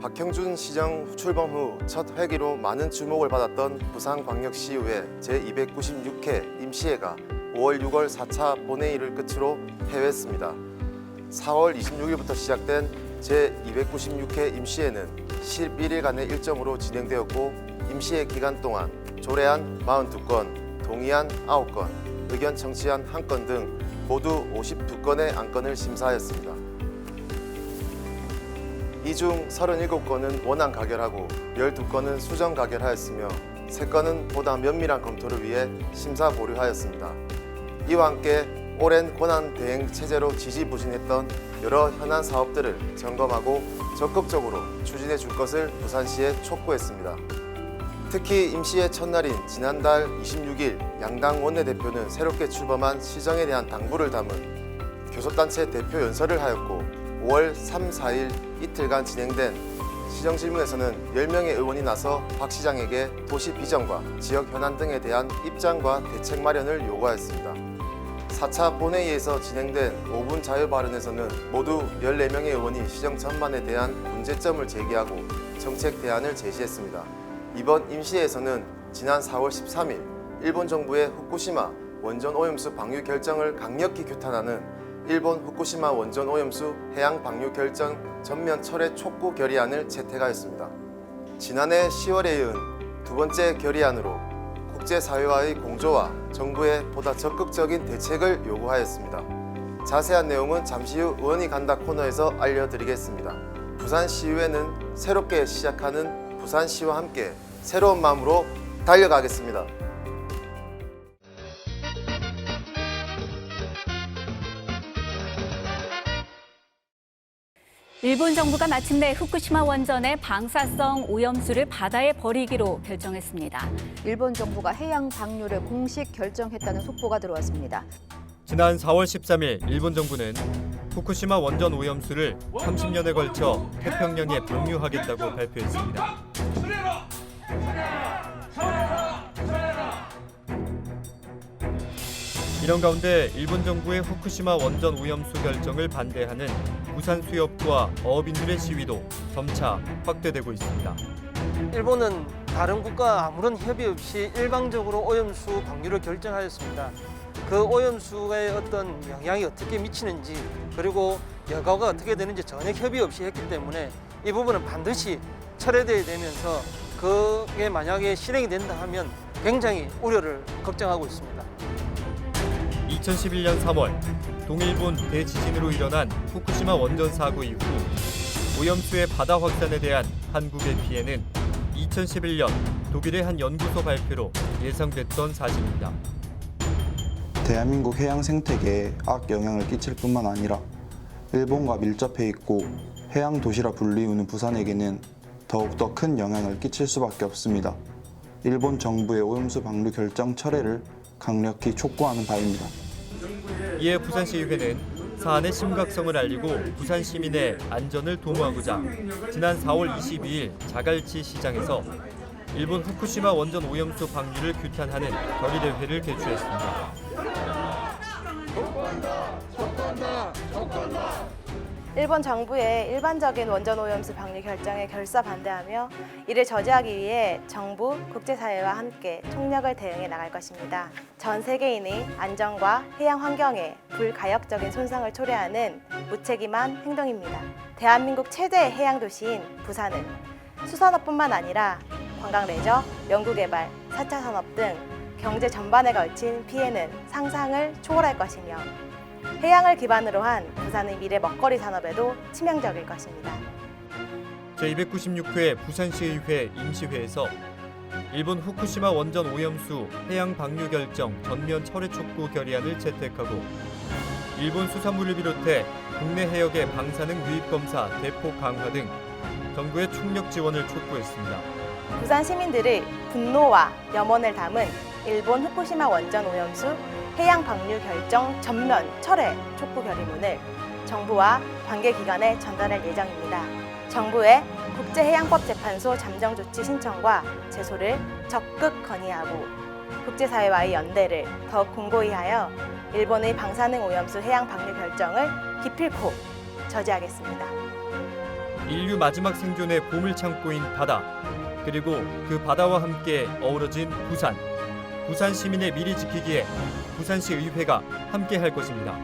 박형준 시정 출범 후 첫 회기로 많은 주목을 받았던 부산광역시의회 제296회 임시회가 5월 6월 4차 본회의를 끝으로 폐회했습니다. 4월 26일부터 시작된 제296회 임시회는 11일간의 일정으로 진행되었고 임시회 기간 동안 조례안 42건, 동의안 9건, 의견 청취안 1건 등 모두 52건의 안건을 심사하였습니다. 이 중 37건은 원안 가결하고 12건은 수정 가결하였으며 3건은 보다 면밀한 검토를 위해 심사 보류하였습니다. 이와 함께 오랜 권한 대행 체제로 지지부진했던 여러 현안 사업들을 점검하고 적극적으로 추진해 줄 것을 부산시에 촉구했습니다. 특히 임시회 첫날인 지난달 26일 양당 원내대표는 새롭게 출범한 시정에 대한 당부를 담은 교섭단체 대표 연설을 하였고 5월 3, 4일 이틀간 진행된 시정질문에서는 10명의 의원이 나서 박 시장에게 도시 비전과 지역 현안 등에 대한 입장과 대책 마련을 요구하였습니다. 4차 본회의에서 진행된 5분 자유 발언에서는 모두 14명의 의원이 시정 전반에 대한 문제점을 제기하고 정책 대안을 제시했습니다. 이번 임시회에서는 지난 4월 13일 일본 정부의 후쿠시마 원전 오염수 방류 결정을 강력히 규탄하는 일본 후쿠시마 원전 오염수 해양 방류 결정 전면 철회 촉구 결의안을 채택하였습니다. 지난해 10월에 이은 두 번째 결의안으로 국제사회와의 공조와 정부의 보다 적극적인 대책을 요구하였습니다. 자세한 내용은 잠시 후 의원이 간다 코너에서 알려드리겠습니다. 부산시의회는 새롭게 시작하는 부산시와 함께 새로운 마음으로 달려가겠습니다. 일본 정부가 마침내 후쿠시마 원전의 방사성 오염수를 바다에 버리기로 결정했습니다. 일본 정부가 해양 방류를 공식 결정했다는 속보가 들어왔습니다. 지난 4월 13일 일본 정부는 후쿠시마 원전 오염수를 30년에 걸쳐 태평양에 방류하겠다고 발표했습니다. 이런 가운데 일본 정부의 후쿠시마 원전 오염수 결정을 반대하는 부산 수협과 어업인들의 시위도 점차 확대되고 있습니다. 일본은 다른 국가와 아무런 협의 없이 일방적으로 오염수 방류를 결정하였습니다. 그 오염수의 어떤 영향이 어떻게 미치는지 그리고 여과가 어떻게 되는지 전혀 협의 없이 했기 때문에 이 부분은 반드시 철회돼야 되면서 그게 만약에 실행이 된다 하면 굉장히 우려를 걱정하고 있습니다. 2011년 3월 동일본 대지진으로 일어난 후쿠시마 원전 사고 이후 오염수의 바다 확산에 대한 한국의 피해는 2011년 독일의 한 연구소 발표로 예상됐던 사실입니다. 대한민국 해양 생태계에 악영향을 끼칠 뿐만 아니라 일본과 밀접해 있고 해양 도시라 불리우는 부산에게는 더욱더 큰 영향을 끼칠 수밖에 없습니다. 일본 정부의 오염수 방류 결정 철회를 강력히 촉구하는 바입니다. 이에 부산시의회는 사안의 심각성을 알리고 부산 시민의 안전을 도모하고자 지난 4월 22일 자갈치 시장에서 일본 후쿠시마 원전 오염수 방류를 규탄하는 결의대회를 개최했습니다. 일본 정부의 일반적인 원전 오염수 방류 결정에 결사 반대하며 이를 저지하기 위해 정부, 국제사회와 함께 총력을 대응해 나갈 것입니다. 전 세계인의 안전과 해양 환경에 불가역적인 손상을 초래하는 무책임한 행동입니다. 대한민국 최대의 해양 도시인 부산은 수산업뿐만 아니라 관광 레저, 연구개발, 4차 산업 등 경제 전반에 걸친 피해는 상상을 초월할 것이며 해양을 기반으로 한 부산의 미래 먹거리 산업에도 치명적일 것입니다. 제296회 부산시의회 임시회에서 일본 후쿠시마 원전 오염수 해양 방류 결정 전면 철회 촉구 결의안을 채택하고 일본 수산물을 비롯해 국내 해역의 방사능 유입 검사 대폭 강화 등 정부의 총력 지원을 촉구했습니다. 부산 시민들의 분노와 염원을 담은 일본 후쿠시마 원전 오염수 해양 방류 결정 전면 철회 촉구 결의문을 정부와 관계기관에 전달할 예정입니다. 정부의 국제해양법재판소 잠정 조치 신청과 제소를 적극 건의하고 국제사회와의 연대를 더욱 공고히 하여 일본의 방사능 오염수 해양 방류 결정을 기필코 저지하겠습니다. 인류 마지막 생존의 보물창고인 바다, 그리고 그 바다와 함께 어우러진 부산. 부산 시민의 미리 지키기에 부산시 의회가 함께 할 것입니다.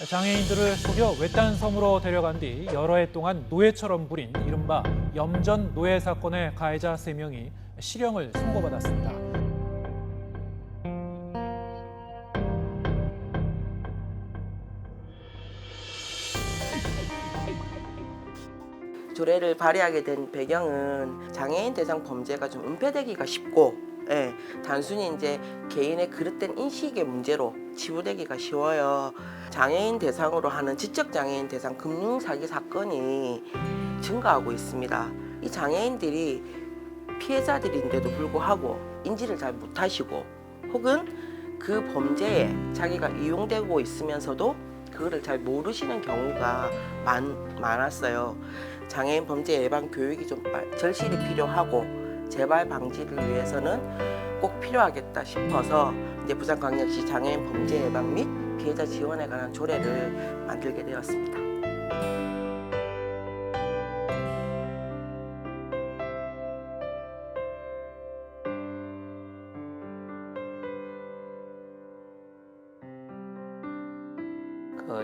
장애인들을 속여 외딴 섬으로 데려간 뒤 여러 해 동안 노예처럼 부린 이른바 염전 노예 사건의 가해자 3명이 실형을 선고받았습니다. 조례를 발의하게 된 배경은 장애인 대상 범죄가 좀 은폐되기가 쉽고, 단순히 이제 개인의 그릇된 인식의 문제로 치부되기가 쉬워요. 장애인 대상으로 하는 지적장애인 대상 금융사기 사건이 증가하고 있습니다. 이 장애인들이 피해자들인데도 불구하고 인지를 잘 못하시고, 혹은 그 범죄에 자기가 이용되고 있으면서도 그거를 잘 모르시는 경우가 많았어요. 장애인 범죄 예방 교육이 좀 절실히 필요하고 재발 방지를 위해서는 꼭 필요하겠다 싶어서 이제 부산광역시 장애인 범죄 예방 및 피해자 지원에 관한 조례를 만들게 되었습니다.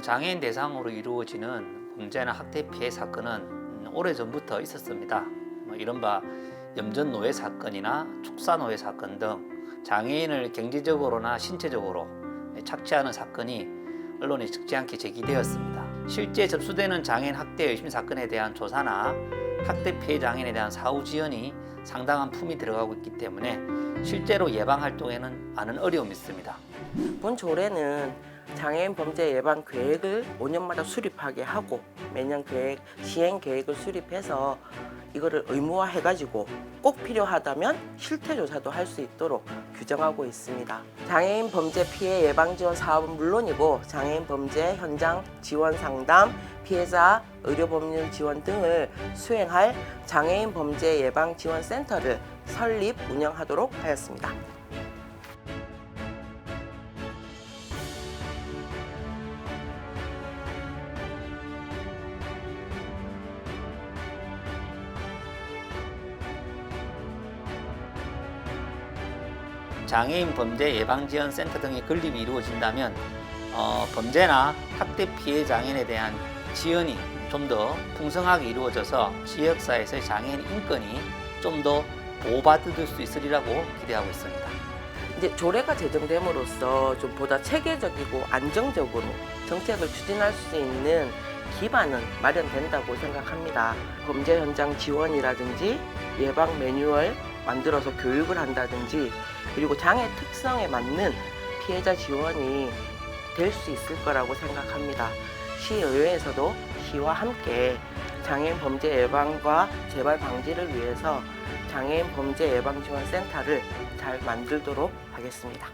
장애인 대상으로 이루어지는 범죄나 학대 피해 사건은 오래전부터 있었습니다. 이른바 염전 노예 사건이나 축사 노예 사건 등 장애인을 경제적으로나 신체적으로 착취하는 사건이 언론에 적지 않게 제기되었습니다. 실제 접수되는 장애인 학대 의심 사건에 대한 조사나 학대 피해 장애인에 대한 사후 지원이 상당한 품이 들어가고 있기 때문에 실제로 예방 활동에는 많은 어려움이 있습니다. 본 조례는 장애인 범죄 예방 계획을 5년마다 수립하게 하고 매년 시행 계획을 수립해서 이거를 의무화해가지고 꼭 필요하다면 실태 조사도 할 수 있도록 규정하고 있습니다. 장애인 범죄 피해 예방 지원 사업은 물론이고 장애인 범죄 현장 지원 상담, 피해자 의료 법률 지원 등을 수행할 장애인 범죄 예방 지원 센터를 설립 운영하도록 하였습니다. 장애인 범죄 예방지원센터 등의 건립이 이루어진다면 범죄나 학대 피해 장애인에 대한 지원이 좀 더 풍성하게 이루어져서 지역사회에서의 장애인 인권이 좀 더 보호받을 수 있으리라고 기대하고 있습니다. 이제 조례가 제정됨으로써 좀 보다 체계적이고 안정적으로 정책을 추진할 수 있는 기반은 마련된다고 생각합니다. 범죄 현장 지원이라든지 예방 매뉴얼 만들어서 교육을 한다든지 그리고 장애 특성에 맞는 피해자 지원이 될 수 있을 거라고 생각합니다. 시의회에서도 시와 함께 장애인 범죄 예방과 재발 방지를 위해서 장애인 범죄 예방 지원 센터를 잘 만들도록 하겠습니다.